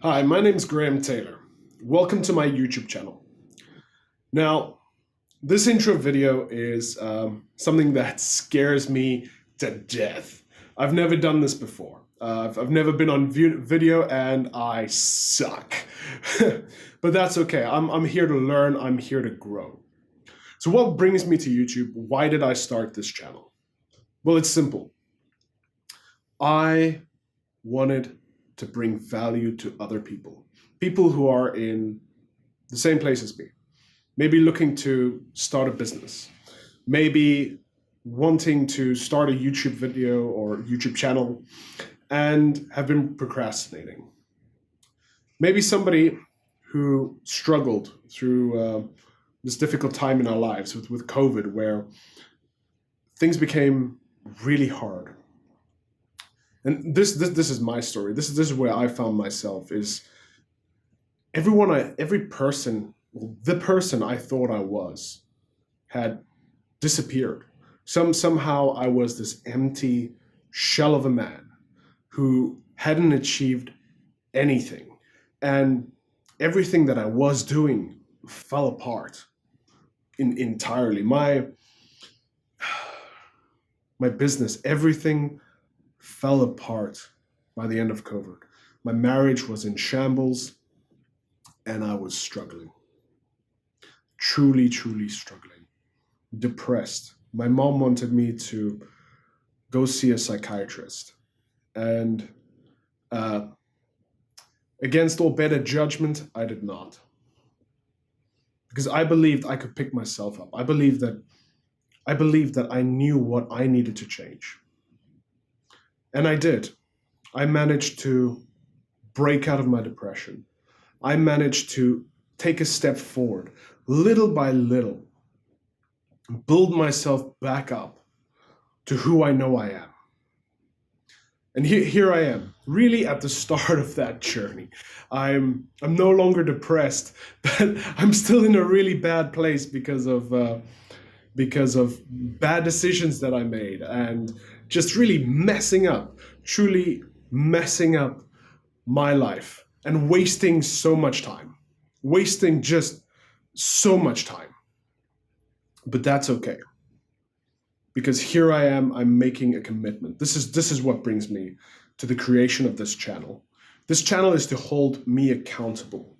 Hi, my name's Graham Taylor. Welcome to my YouTube channel. Now, this intro video is something that scares me to death. I've never done this before. I've never been on video and I suck. But that's okay. I'm here to learn. I'm here to grow. So what brings me to YouTube? Why did I start this channel? Well, it's simple. I wanted to bring value to other people who are in the same place as me, maybe looking to start a business, maybe wanting to start a YouTube video or YouTube channel and have been procrastinating. Maybe somebody who struggled through this difficult time in our lives with COVID, where things became really hard. And this is my story. This is where I found myself. Is every person, the person I thought I was, had disappeared. Somehow I was this empty shell of a man who hadn't achieved anything, and everything that I was doing fell apart entirely. My business, everything fell apart by the end of COVID. My marriage was in shambles and I was struggling. Truly, truly struggling. Depressed. My mom wanted me to go see a psychiatrist. And against all better judgment, I did not. Because I believed I could pick myself up. I believed that I knew what I needed to change. And I did. I managed to break out of my depression. I managed to take a step forward, little by little, build myself back up to who I know I am. And here I am, really at the start of that journey. I'm no longer depressed, but I'm still in a really bad place because of bad decisions that I made and just really truly messing up my life and wasting so much time, wasting just so much time. But that's okay, because here I am, I'm making a commitment. This is what brings me to the creation of this channel. This channel is to hold me accountable.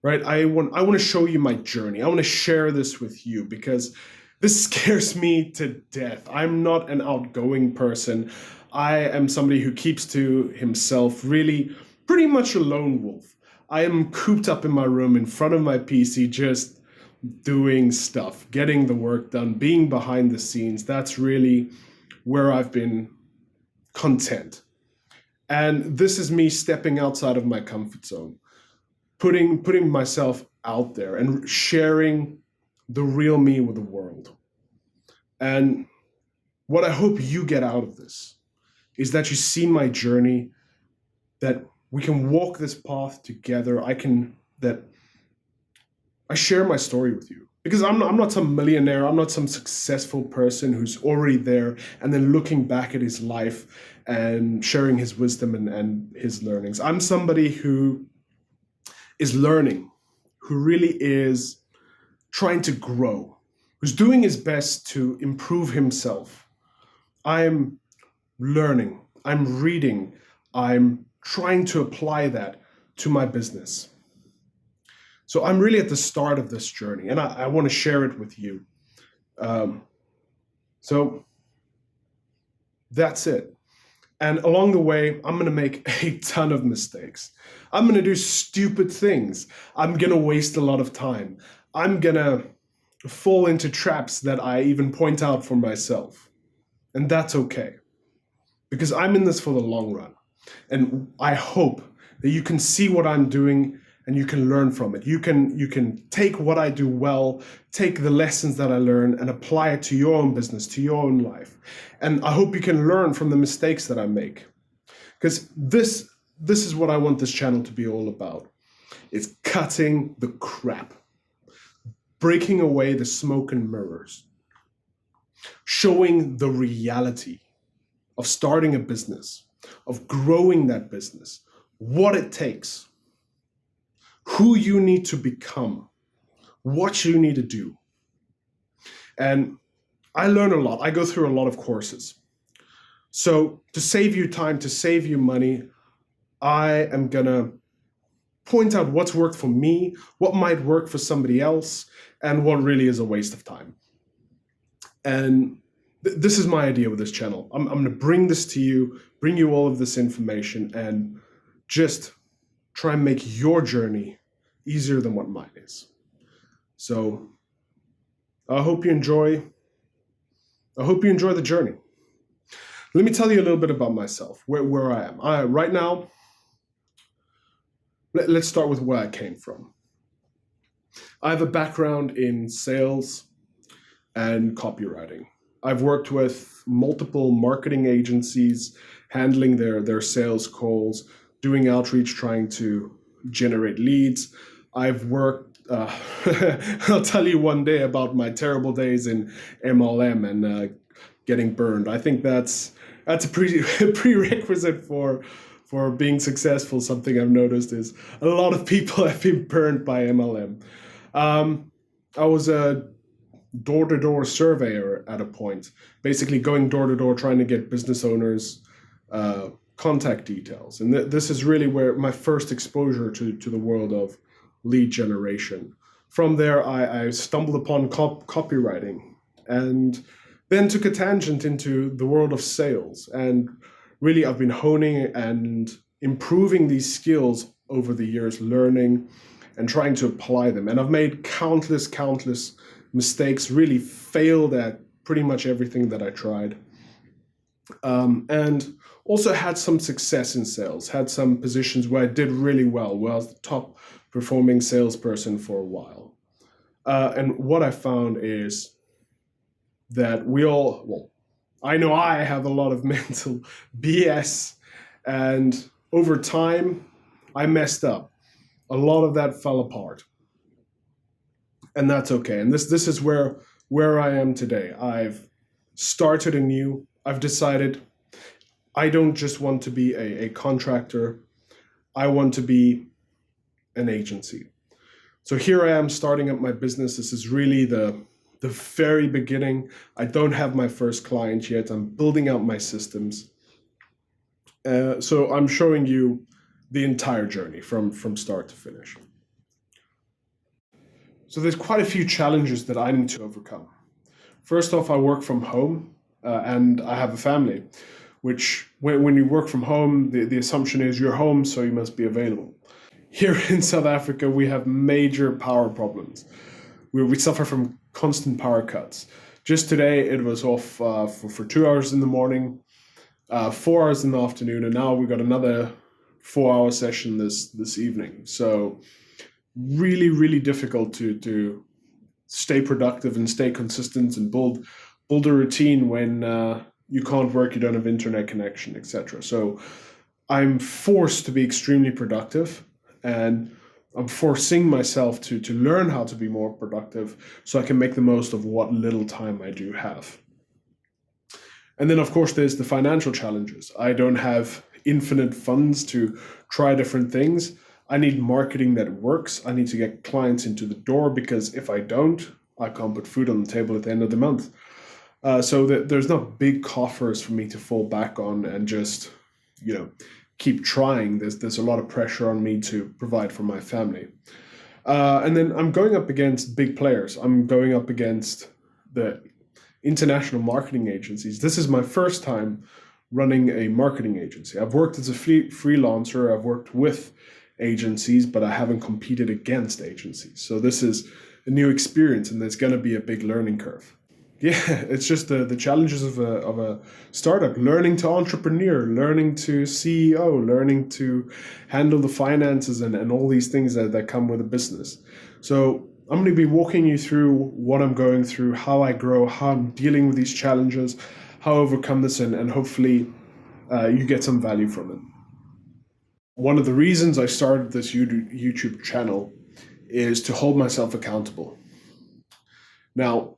Right? I want to show you my journey. I want to share this with you because this scares me to death. I'm not an outgoing person. I am somebody who keeps to himself, really pretty much a lone wolf. I am cooped up in my room in front of my PC, just doing stuff, getting the work done, being behind the scenes. That's really where I've been content. And this is me stepping outside of my comfort zone, putting myself out there and sharing the real me with the world. And what I hope you get out of this is that you see my journey, that we can walk this path together. That I share my story with you, because I'm not some millionaire. I'm not some successful person who's already there and then looking back at his life and sharing his wisdom and his learnings. I'm somebody who is learning, who really is trying to grow, who's doing his best to improve himself. I'm learning, I'm reading, I'm trying to apply that to my business. So I'm really at the start of this journey, and I want to share it with you. So that's it. And along the way, I'm going to make a ton of mistakes. I'm going to do stupid things. I'm going to waste a lot of time. I'm going to fall into traps that I even point out for myself. And that's okay, because I'm in this for the long run. And I hope that you can see what I'm doing and you can learn from it. You can take what I do well, take the lessons that I learn and apply it to your own business, to your own life. And I hope you can learn from the mistakes that I make. Because this is what I want this channel to be all about. It's cutting the crap, breaking away the smoke and mirrors, showing the reality of starting a business, of growing that business, what it takes, who you need to become, what you need to do. And I learn a lot. I go through a lot of courses. So to save you time, to save you money, I am going to point out what's worked for me, what might work for somebody else, and what really is a waste of time. And this is my idea with this channel. I'm going to bring this to you, bring you all of this information, and just try and make your journey easier than what mine is. So I hope you enjoy the journey. Let me tell you a little bit about myself, where I am. Right now, let's start with where I came from. I have a background in sales and copywriting. I've worked with multiple marketing agencies, handling their sales calls, doing outreach, trying to generate leads. I've worked, I'll tell you one day about my terrible days in MLM and getting burned. I think that's a prerequisite for being successful. Something I've noticed is a lot of people have been burned by MLM. I was a door-to-door surveyor at a point, basically going door-to-door trying to get business owners contact details. And this is really where my first exposure to the world of lead generation. From there, I stumbled upon copywriting and then took a tangent into the world of sales. And really, I've been honing and improving these skills over the years, learning and trying to apply them. And I've made countless mistakes, really failed at pretty much everything that I tried. And also had some success in sales, had some positions where I did really well, where I was the top performing salesperson for a while. And what I found is that I know I have a lot of mental BS, and over time, I messed up. A lot of that fell apart. And that's okay. And this is where I am today. I've started anew. I've decided I don't just want to be a contractor. I want to be an agency. So here I am starting up my business. This is really the very beginning. I don't have my first client yet. I'm building out my systems. So I'm showing you the entire journey from start to finish. So there's quite a few challenges that I need to overcome. First off, I work from home and I have a family, which when you work from home, the assumption is you're home, so you must be available. Here in South Africa, we have major power problems. We suffer from constant power cuts. Just today, it was off for 2 hours in the morning, 4 hours in the afternoon, and now we got another 4-hour session this evening. So really difficult to stay productive and stay consistent and build a routine when you can't work, you don't have internet connection, etc. So I'm forced to be extremely productive, and I'm forcing myself to learn how to be more productive so I can make the most of what little time I do have. And then, of course, there's the financial challenges. I don't have infinite funds to try different things. I need marketing that works. I need to get clients into the door, because if I don't, I can't put food on the table at the end of the month. So there's not big coffers for me to fall back on and just, keep trying. There's a lot of pressure on me to provide for my family. And then I'm going up against big players. I'm going up against the international marketing agencies. This is my first time running a marketing agency. I've worked as a freelancer. I've worked with agencies, but I haven't competed against agencies. So this is a new experience, and there's going to be a big learning curve. Yeah, it's just the challenges of a startup, learning to entrepreneur, learning to CEO, learning to handle the finances and all these things that come with a business. So I'm going to be walking you through what I'm going through, how I grow, how I'm dealing with these challenges, how I overcome this, and hopefully you get some value from it. One of the reasons I started this YouTube channel is to hold myself accountable. Now,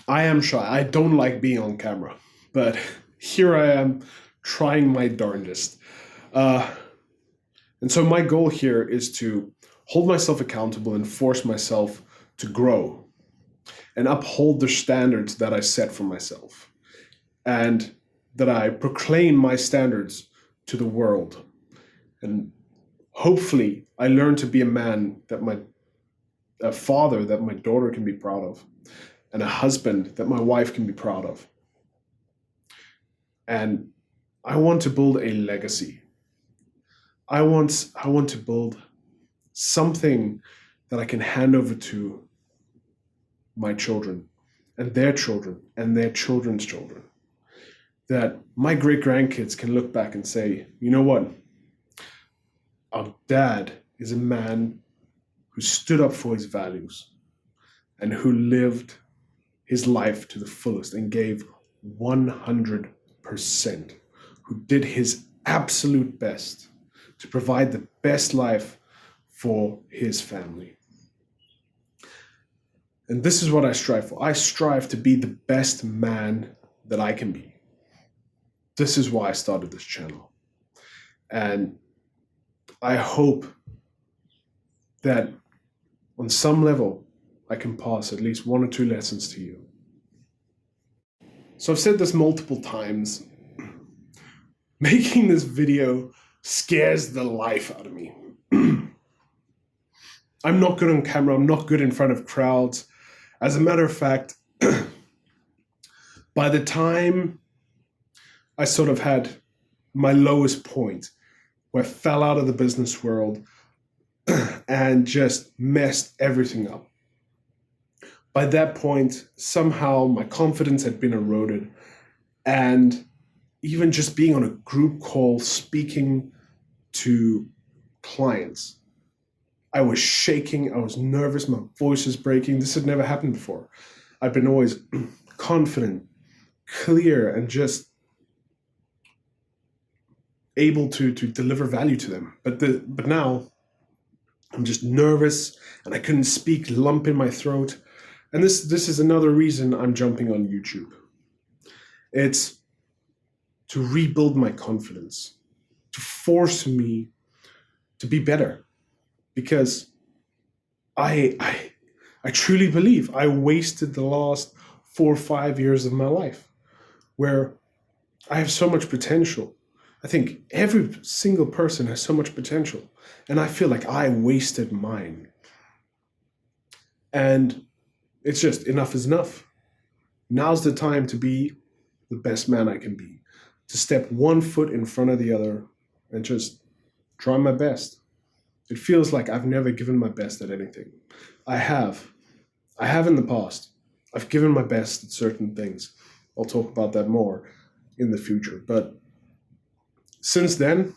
I am shy. I don't like being on camera, but here I am trying my darndest. And so my goal here is to hold myself accountable and force myself to grow and uphold the standards that I set for myself, and that I proclaim my standards to the world. And hopefully I learn to be a father that my daughter can be proud of, and a husband that my wife can be proud of. And I want to build a legacy. I want to build something that I can hand over to my children and their children and their children's children. That my great grandkids can look back and say, you know what? Our dad is a man who stood up for his values and who lived his life to the fullest and gave 100%, who did his absolute best to provide the best life for his family. And this is what I strive for. I strive to be the best man that I can be. This is why I started this channel. And I hope that on some level, I can pass at least 1 or 2 lessons to you. So I've said this multiple times. Making this video scares the life out of me. I'm not good on camera. I'm not good in front of crowds. As a matter of fact, by the time I sort of had my lowest point, where I fell out of the business world and just messed everything up. By that point, somehow my confidence had been eroded, and even just being on a group call, speaking to clients, I was shaking, I was nervous, my voice was breaking. This had never happened before. I've been always confident, clear, and just able to deliver value to them. But now I'm just nervous and I couldn't speak, lump in my throat. And this is another reason I'm jumping on YouTube. It's to rebuild my confidence, to force me to be better. Because I truly believe I wasted the last 4 or 5 years of my life where I have so much potential. I think every single person has so much potential, and I feel like I wasted mine. And it's just enough is enough. Now's the time to be the best man I can be, to step 1 foot in front of the other and just try my best. It feels like I've never given my best at anything. I have in the past. I've given my best at certain things. I'll talk about that more in the future. But since then,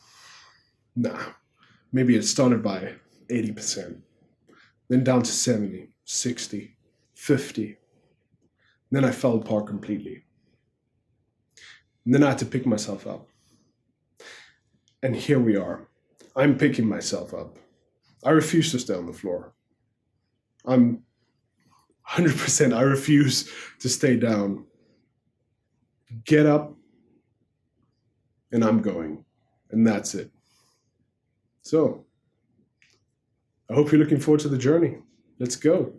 maybe it started by 80%, then down to 70, 60, 50. Then I fell apart completely. And then I had to pick myself up. And here we are. I'm picking myself up. I refuse to stay on the floor. I'm 100%, I refuse to stay down. Get up, and I'm going. And that's it. So, I hope you're looking forward to the journey. Let's go.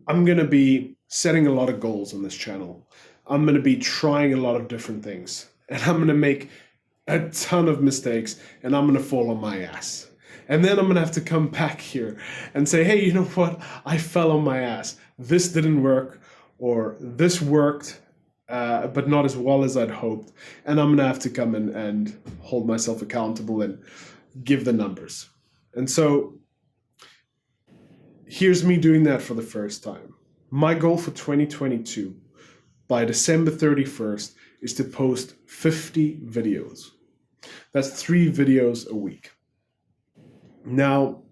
I'm going to be setting a lot of goals on this channel. I'm going to be trying a lot of different things. And I'm going to make a ton of mistakes, and I'm going to fall on my ass. And then I'm going to have to come back here and say, hey, you know what? I fell on my ass. This didn't work, or this worked, but not as well as I'd hoped. And I'm going to have to come in and hold myself accountable and give the numbers. And so here's me doing that for the first time. My goal for 2022 by December 31st is to post 50 videos. That's 3 videos a week. Now,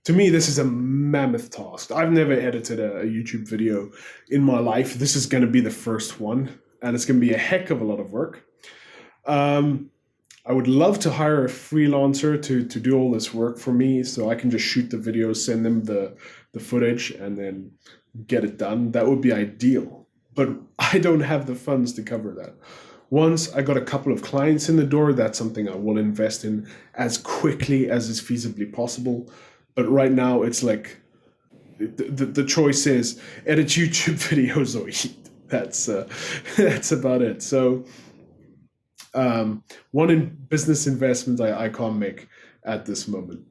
to me, this is a mammoth task. I've never edited a YouTube video in my life. This is going to be the first one, and it's going to be a heck of a lot of work. I would love to hire a freelancer to do all this work for me, so I can just shoot the videos, send them the footage, and then get it done. That would be ideal. But I don't have the funds to cover that. Once I got a couple of clients in the door, that's something I will invest in as quickly as is feasibly possible. But right now, it's like the choice is edit YouTube videos or eat. That's about it. So one business investment I can't make at this moment,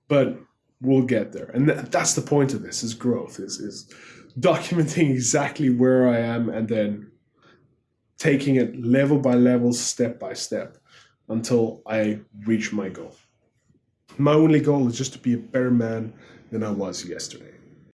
but we'll get there. And that's the point of this: is growth, is documenting exactly where I am and then taking it level by level, step by step, until I reach my goal. My only goal is just to be a better man than I was yesterday.